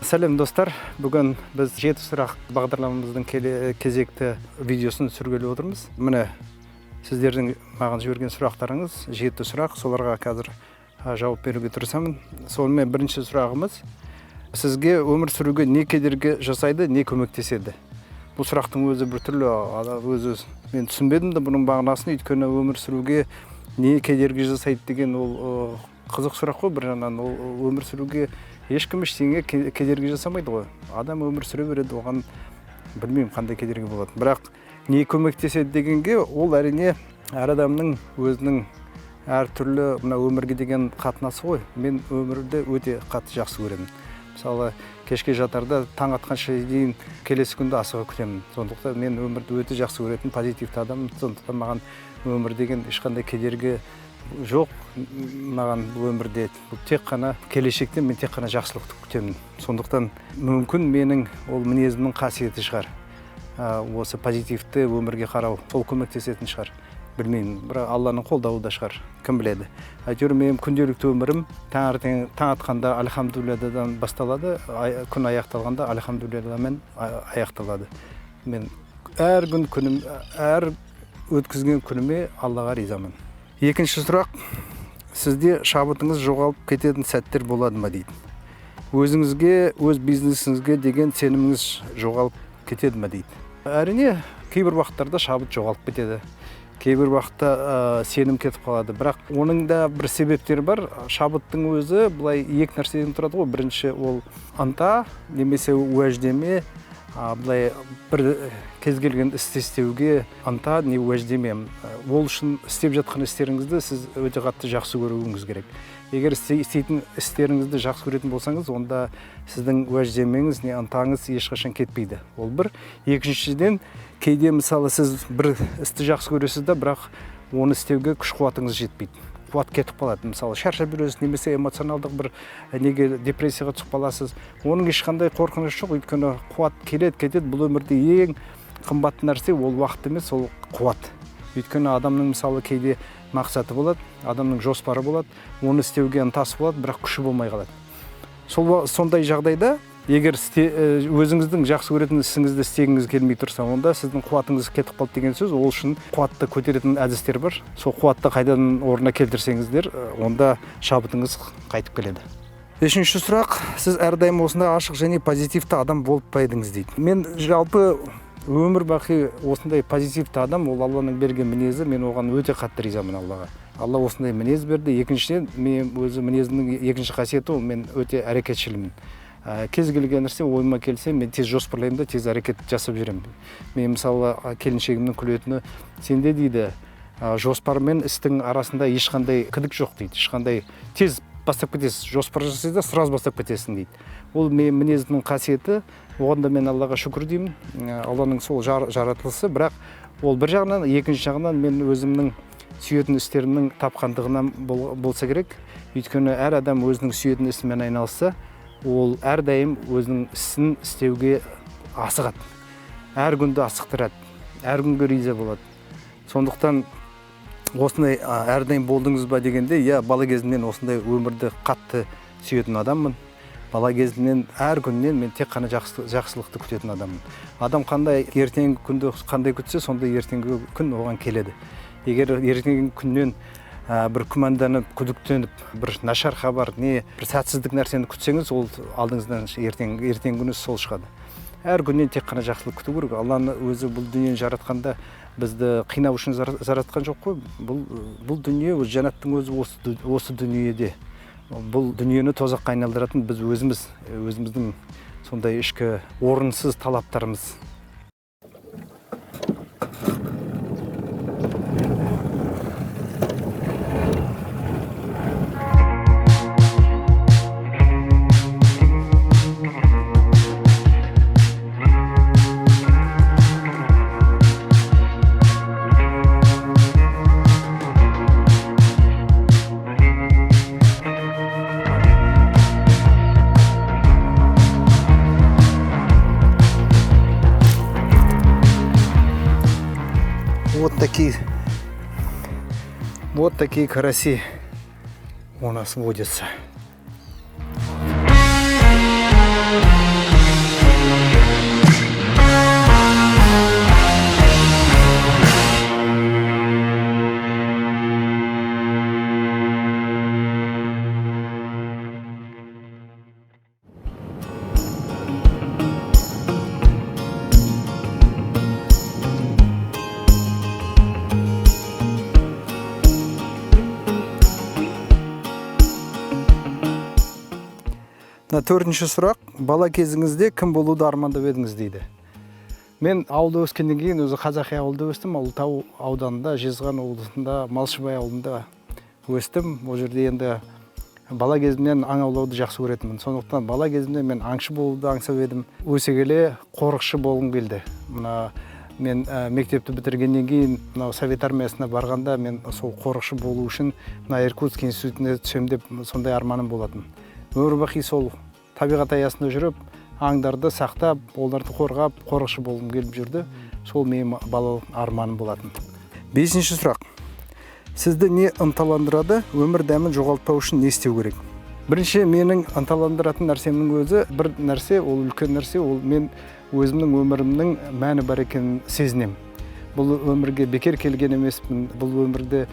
Сәлем достар, бүгін біз 7 сұрақ бағдарламамыздың кезекті видеосын түсіргелі отырмыз. Міне сіздердің маған жіберген сұрақтарыңыз 7 сұрақ, соларға қазір жауап беруге тырысамын. Сонымен бірінші сұрағымыз: сізге өмір сүруге не кедергі жасайды, не көмектеседі? Бұл сұрақтың өзі біртүрлі, мен түсінбедім де бұның мағынасын, өйткені өмір сүруге не кедергі жасайды деген ол қызық сұрақ қой. Бір жағынан ол өмір сүруге ешкім ештеңе кедергі жасамайды ғой. Адам өмір сүре береді, оған білмеймін қандай кедергі болады. Бірақ не көмектеседі дегенге, ол әрине әр адамның өзінің әртүрлі мына өмірге деген қатынасы ғой. Мен өмірді өте қатты жақсы көремін. Мысалы, кешке жатарда таң атқанша дейін келесі күнді асыға күтемін. Сондықтан мен өмірді өте жақсы көретін позитивті адаммын. Сондықтан маған өмір деген ешқандай кедергі жоқ. Маған бұл өмірде тек қана келешекте мен тек қана жақсылықты күтемін. Сондықтан мүмкін менің ол мінезімнің қасиеті шығар. Осы позитивті өмірге қарау, сол көмектесетін шығар. Білмеймін, бірақ Алланың қолдауы да шығар, кім біледі. Әйтеуір менің күнделікті өмірім таң атқанда альхамдулилладан басталады, күн аяқталғанда альхамдулилладан аяқталады. Мен әр өткізген күніме Аллаға ризамын. Екінші сұрақ: сізде шабытыңыз жоғалып кететін сәттер болады ма дейді. Өзіңізге, өз бизнесіңізге деген сеніміңіз жоғалып кетеді ме дейді. Әрине, кейбір уақыттарда шабыт жоғалып кетеді. Кейбір уақытта сенім кетіп қалады. Бірақ оның да бір себептері бар. Шабыттың өзі бұлай екі нәрседен тұрады ғой. Бірінші ол ынта немесе уәждеме. Бұлай бір кез келген істі істеуге ынта не уәждеме. Ол үшін істеп жатқан істеріңізді сіз өте қатты жақсы көруіңіз керек. Егер істейтін істеріңізді жақсы көретін болсаңыз, онда сіздің уәждемеңіз не ынтаңыз ешқашан кетпейді. Ол бір. Екіншіден, кейде мысалы сіз бір істі жақсы көресіз да, бірақ оны істеуге күш қуатыңыз жетпейді. Қуат кетіп қалады. Мысалы, шаршап жүресіз, немесе эмоционалдық бір депрессияға түсіп қаласыз. Оның ешқандай қорқыныш жоқ, өйткені қуат кетеді. Бұл өмірде ең қымбат нәрсе ол уақыт емес, ол қуат. Өйткені адамның мысалы кейде мақсаты болады, адамның жоспары болады, оны істеуге ынтасы болады, бірақ күші болмай қалады. Сондай жағдайда, егер өзіңіздің жақсы көретін ісіңізді істегіңіз келмей тұрса, онда сіздің қуатыңыз кетіп қалды деген сөз. Ол үшін қуатты көтеретін әдістер бар. Сол қуатты қайдан орнына келтірсеңіздер, онда шабытыңыз қайтып келеді. Үшінші сұрақ: сіз әрдайым осындай ашық және позитивті адам болып па едіңіз дейді. Мен жалпы өмір бақи осындай позитивті адам, ол Алланың берген мінезі, мен оған өте қатты ризамын Аллаға. Алла осындай мінез берді. Екіншіден, мен өзі мінезімнің екінші қасиеті ол мен өте әрекетшілмін. Кез келген нәрсе ойыма келсе, мен тез жоспарлаймын да тез әрекет жасап жүремін. Мен мысалы келіншегімнің күлетіні: сенде дейді, жоспар мен істің арасында ешқандай кідік жоқ дейді. Ешқандай тез бастап кетесіз, жоспар жасайсыз да сразу бастап кетесің дейді. Ол мен мінезімнің қасиеті. Оған да мен Аллаға шүкір деймін. Алланың сол жаратылысы. Бірақ ол бір жағынан, екінші жағынан мен өзімнің сүйетін істерімнің тапқандығынан болса керек. Өйткені әр адам өзінің сүйетін ісімен айналысса, ол әрдайым өзінің ісін істеуге асығады. Әр күнді асықтырады, әр күнге риза болады. Сондықтан осындай әрдайым болдыңыз ба дегенде, бала кезімнен осындай өмірді қатты сүйетін адаммын. Бала кезімнен әр күннен мен тек қана жақсылықты күтетін адаммын. Адам қандай ертеңгі күнді қандай күтсе, сондай ертеңгі күн оған келеді. Егер ертеңгі күннен бір күмәнданып, күдіктеніп, бір нашар хабар, бір сәтсіздік нәрсені күтсеңіз, ол алдыңыздан ертеңгі күні сол шығады. Әр күннен тек қана жақсылық күту керек. Алланы өзі бұл дүниені жаратқанда бізді қинау үшін жаратқан жоқ қой. Бұл дүние, жәннаттың өзі осы дүниеде. Бұл дүниені тозаққа айналдыратын біз өзіміздің сондай ішкі орынсыз талаптарымыз. Вот такие караси у нас водятся. Төртінші сұрақ, бала кезіңізде кім болуды армандап едіңіз дейді. Мен ауылда өскеннен кейін өзі қазақи ауылда өстім, Ұлытау ауданында, Жезқазған облысында, Малшыбай ауылында өстім. Ол жерде енді бала кезімнен аң аулауды жақсы көретінмін. Сондықтан бала кезімде мен аңшы болуды аңсап едім. Өсе келе қорықшы болғым келді. Мен мектепті бітіргеннен кейін Совет армиясына барғанда мен сол қорықшы болу үшін Иркутск институтына түсем деп сондай арманым болатын. Өмір бақи сол табиғат аясында жүріп, аңдарды сақтап, оларды қорғап, қорықшы болғым келіп жүрді. Сол менің балалық арманым болатын. Бесінші сұрақ. Сізді не ынталандырады, өмір дәмін жоғалтпау үшін не істеу керек? Бірінші менің ынталандыратын нәрсемнің өзі бір нәрсе, ол үлкен нәрсе, ол мен өзімнің өмірімнің мәні бар екенін сезінем. Бұл өмірге бекер келген емеспін, бұл өмірде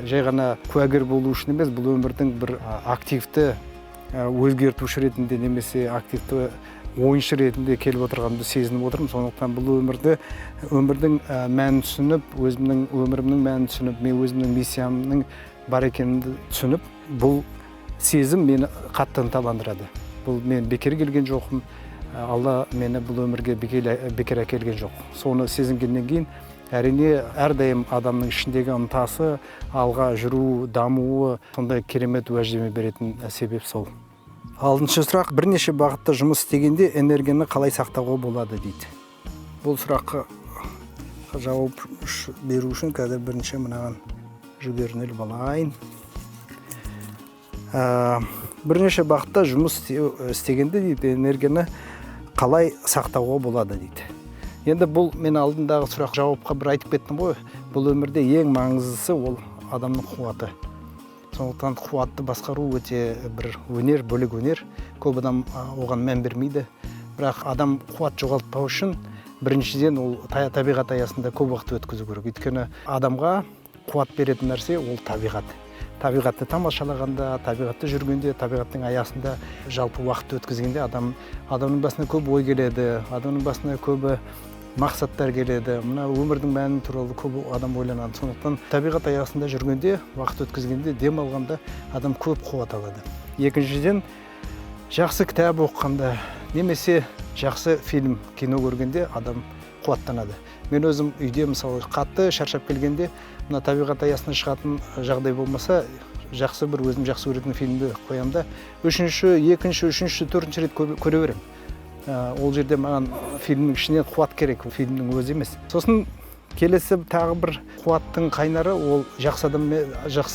жай ғана куәгер болу үшін емес, бұл өмірдің бір активті өзгертуші ретінде немесе активті ойыншы ретінде келіп отырғанымды сезініп отырмын. Сондықтан бұл өмірдің мәнін түсініп, өзімнің өмірімнің мәнін түсініп, мен өзімнің миссиямның бар екенімді түсініп, бұл сезім мені қатты ынталандырады. Бұл мен бекер келген жоқпын. Алла мені бұл өмірге бекер әкелген жоқ. Соны сезінгеннен кейін әрине әрдайым адамның ішіндегі ынтасы, алға жүру, дамуы сондай керемет уәждеме беретін себеп сол. Алтыншы сұрақ, бірнеше бағытта жұмыс істегенде энергияны қалай сақтауға болады дейді. Бұл сұраққа жауап беру үшін қазір бірінші мынаған жүгерініп алайын. Бірнеше бағытта жұмыс істегенде дейді, энергияны қалай сақтауға болады дейді. Енді бұл мен алдындағы сұрақ жауапқа бір айтып кеттім ғой. Бұл өмірде ең маңыздысы ол адамның қуаты. Сондықтан қуатты басқару өте бір өнер, бөлек өнер. Көп адам оған мән бермейді. Бірақ адам қуат жоғалтпау үшін біріншіден ол табиғат аясында көп уақыт өткізу керек. Өйткені адамға қуат беретін нәрсе ол табиғат. Табиғатты тамашалағанда, табиғатты жүргенде, табиғаттың аясында жалпы уақыт өткізгенде адамның басына көп ой келеді, адамның басына көп мақсаттар келеді. Мына өмірдің мәні туралы көп адам ойланады. Сондықтан табиғат аясында жүргенде, уақыт өткізгенде, дем алғанда адам көп қуат алады. Екіншіден, жақсы кітап оқығанда, немесе жақсы фильм, кино көргенде адам қуаттанады. Мен өзім үйде мысалы қатты шаршап келгенде, мына табиғат аясына шығатын жағдай болмаса, өзім жақсы көретін фильмді қоямын да, үшінші, төртінші рет көре беремін. Ол жерде маған фильмнің ішіне қуат керек, фильмнің өзі емес. Сосын келесі тағы бір қуаттың қайнары ол жақсы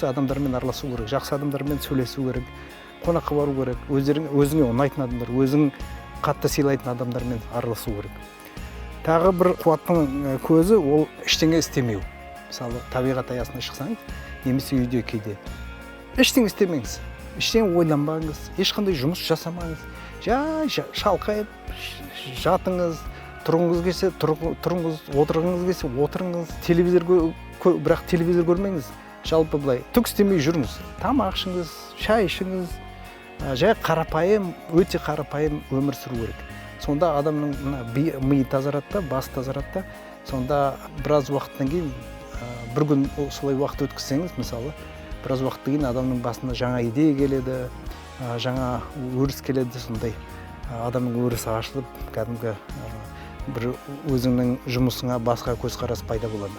адамдармен араласу керек, жақсы адамдармен сөйлесу керек, қонаққа бару керек, өзіңе ұнайтын адамдар, өзің қатты сыйлайтын адамдармен араласу керек. Тағы бір қуаттың көзі ол ештеңе істемеу. Мысалы, табиғат аясына шықсаңыз, немесе үйде кейде ештеңе істемеңіз, ештеңе ойланбаңыз, ешқандай жұмыс жасамаңыз. Жай шалқайып жатыңыз, тұрғыңыз келсе тұрыңыз, отырғыңыз келсе отырыңыз, бірақ телевизор көрмеңіз. Жалпы былай түк істемей жүріңіз. Тамақ ішіңіз, шай ішіңіз. Жай қарапайым, өте қарапайым өмір сүру керек. Сонда адамның миы тазарады, басы тазарады. Сонда біраз уақыттан кейін, бір күн солай уақыт өткізсеңіз, мысалы, біраз уақыттан кейін адамның басына жаңа идея келеді, жаңа өріс келеді, сондай адамның өрісі ашылып, кәдімгі бір өзіңнің жұмысыңа басқа көзқарас пайда болады.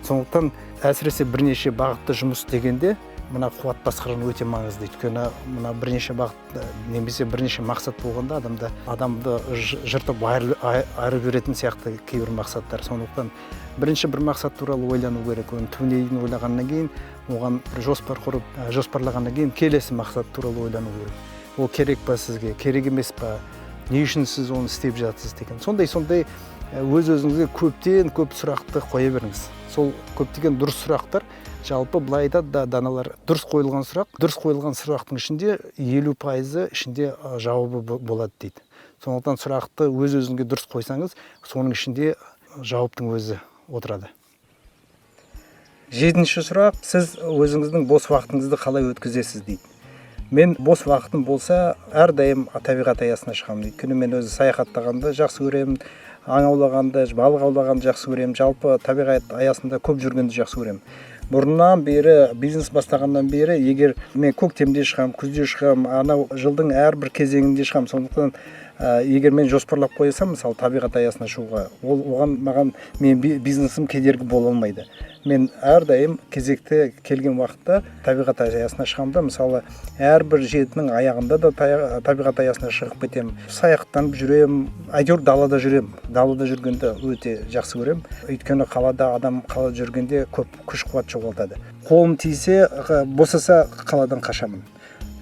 Сондықтан әсіресе бірнеше бағытты жұмыс істегенде мына қуат басқару өте маңызды. Өйткені мына бірнеше бағыт немесе бірнеше мақсат болғанда адамды жыртып айырып беретін сияқты кейбір мақсаттар. Сондықтан бірінші бір мақсат туралы ойлану керек. Оны түбіне дейін ойлағаннан кейін, оған бір жоспар құрып, жоспарлағаннан кейін келесі мақсат туралы ойлану керек. Ол керек па сізге, керек емес па, не үшін сіз оны істеп жатсыз деген. Сондай өз-өзіңізге көп сұрақты қоя беріңіз. Сол көптеген дұрыс сұрақтар жалпы былай айтады, даналар дұрыс қойылған сұрақтың ішінде 50% ішінде жауабы болады дейді. Сондықтан сұрақты өз-өзіңізге дұрыс қойсаңыз, соның ішінде жауаптың өзі отырады. Жетінші сұрақ, сіз өзіңіздің бос уақытыңызды қалай өткізесіз дейді. Мен бос уақытым болса, әрдайым табиғат аясына шығамын. Өйткені мен өзі саяхаттағанды жақсы көремін, аң аулағанды, балық аулағанды жақсы көремін. Жалпы табиғат аясында көп жүргенді жақсы көремін. бұрыннан бері бизнес бастағаннан бері егер мен көктемде шығам, күзде шығам, анау жылдың әрбір кезеңінде шығам, сондықтан егер мен жоспарлап қойсам, мысалы табиғат аясына шығуға, маған мен бизнесім кедергі бола алмайды. Мен әрдайым кезекте келген уақытта табиғат аясына шығамда, мысалы әрбір жетінің аяғында да табиғат аясына шығып кетемін, саяқтанып жүремін, әйтеуір далада жүремін. Далада жүргенді өте жақсы көремін, өйткені адам қалада жүргенде көп күш-қуат жоғалтады. Қолым тисе, босаса қаладан қашамын.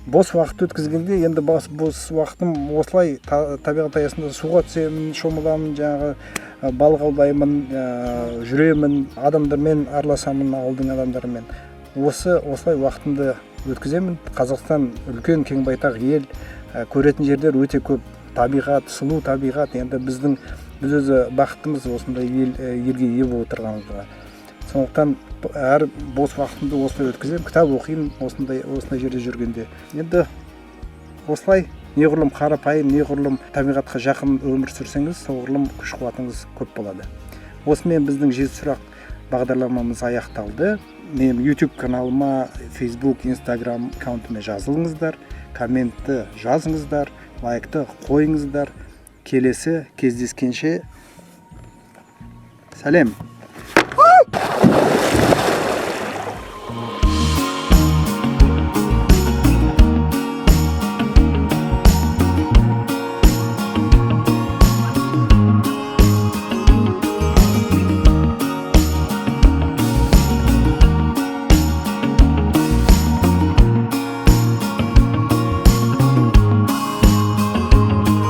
Бос уақыт өткізгенде, енді бос уақытым осылай табиғат аясында суға түсемін, шомыламын, жаңағы балық аулаймын, жүремін, адамдармен араласамын, ауылдың адамдарымен. Осылай уақытымды өткіземін. Қазақстан үлкен кең байтақ ел, көретін жерлер өте көп, табиғат, сұлу табиғат. Енді біз өзі бақыттымыз осындай елге ие болып отырғанымызға. Сондықтан әр бос уақытымды осылай өткіземін, кітап оқимын осындай жерде жүргенде. Енді осылай неғұрлым қарапайым, неғұрлым табиғатқа жақын өмір сүрсеңіз, соғұрлым күш-қуатыңыз көп болады. Осымен біздің 7 сұрақ бағдарламамыз аяқталды. Менің YouTube каналыма, Facebook, Instagram аккаунтыма жазылыңыздар, комментті жазыңыздар, лайкты қойыңыздар. Келесі кездескенше сәлем.